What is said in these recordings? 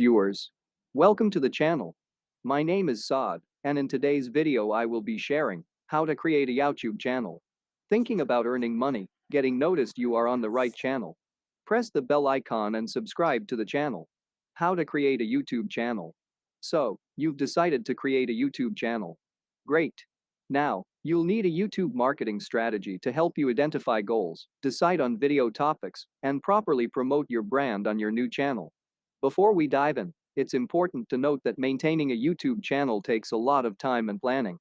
Viewers, welcome to the channel. My name is Saad, and in today's video I will be sharing how to create a YouTube channel. Thinking about earning money, getting noticed? You are on the right channel. Press the bell icon and subscribe to the channel. How to create a YouTube channel. So, you've decided to create a YouTube channel. Great. Now, you'll need a YouTube marketing strategy to help you identify goals, decide on video topics, and properly promote your brand on your new channel. Before we dive in, it's important to note that maintaining a YouTube channel takes a lot of time and planning.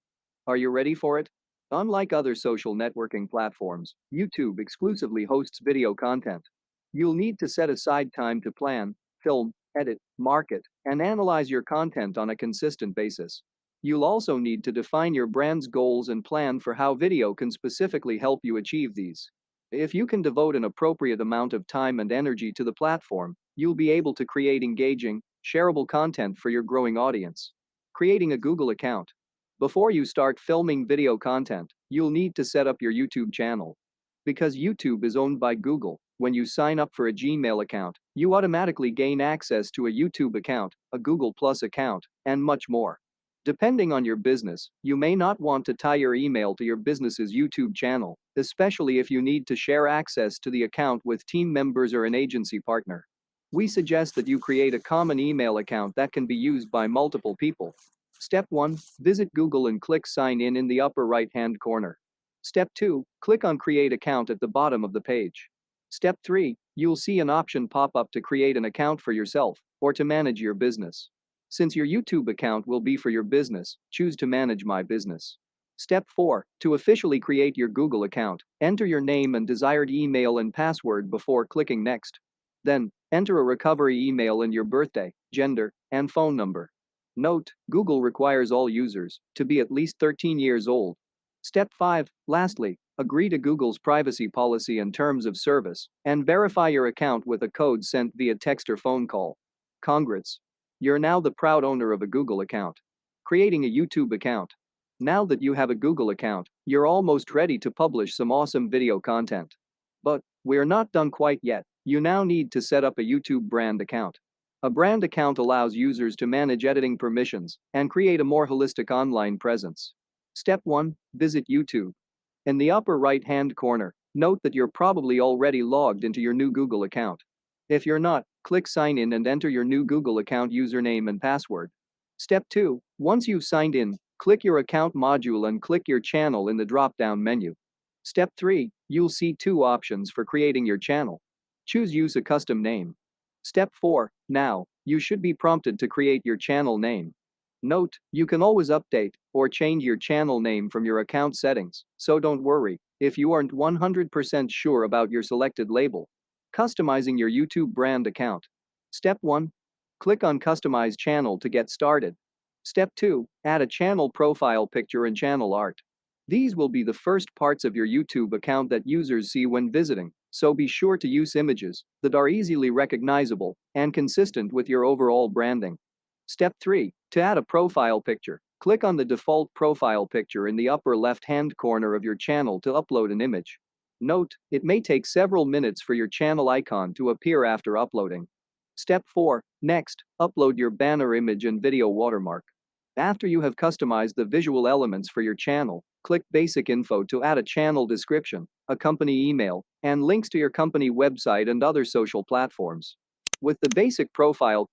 Are you ready for it? Unlike other social networking platforms, YouTube exclusively hosts video content. You'll need to set aside time to plan, film, edit, market, and analyze your content on a consistent basis. You'll also need to define your brand's goals and plan for how video can specifically help you achieve these. If you can devote an appropriate amount of time and energy to the platform, you'll be able to create engaging, shareable content for your growing audience. Creating a Google account. Before you start filming video content, you'll need to set up your YouTube channel. Because YouTube is owned by Google, when you sign up for a Gmail account, you automatically gain access to a YouTube account, a Google Plus account, and much more. Depending on your business, you may not want to tie your email to your business's YouTube channel, especially if you need to share access to the account with team members or an agency partner. We suggest that you create a common email account that can be used by multiple people. Step 1. Visit Google and click Sign in the upper right-hand corner. Step 2. Click on Create Account at the bottom of the page. Step 3. You'll see an option pop up to create an account for yourself or to manage your business. Since your YouTube account will be for your business, choose to manage My Business. Step 4. To officially create your Google account, enter your name and desired email and password before clicking Next. Then, enter a recovery email and your birthday, gender, and phone number. Note, Google requires all users to be at least 13 years old. Step 5. Lastly, agree to Google's privacy policy and terms of service, and verify your account with a code sent via text or phone call. Congrats! You're now the proud owner of a Google account. Creating a YouTube account. Now that you have a Google account, you're almost ready to publish some awesome video content. But we're not done quite yet. You now need to set up a YouTube brand account. A brand account allows users to manage editing permissions and create a more holistic online presence. Step 1. Visit YouTube. In the upper right-hand corner, note that you're probably already logged into your new Google account. If you're not, click Sign in and enter your new Google account username and password. Step 2. Once you've signed in, click your account module and click your channel in the drop-down menu. Step 3. You'll see two options for creating your channel. Choose Use a custom name. Step 4. Now, you should be prompted to create your channel name. Note, you can always update or change your channel name from your account settings, so don't worry if you aren't 100% sure about your selected label. Customizing your YouTube brand account. Step 1. Click on Customize Channel to get started. Step 2. Add a channel profile picture and channel art. These will be the first parts of your YouTube account that users see when visiting, so be sure to use images that are easily recognizable and consistent with your overall branding. Step 3. To add a profile picture, click on the default profile picture in the upper left-hand corner of your channel to upload an image. Note, it may take several minutes for your channel icon to appear after uploading. Step 4. Next, upload your banner image and video watermark. After you have customized the visual elements for your channel, click Basic Info to add a channel description, a company email, and links to your company website and other social platforms. With the basic profile,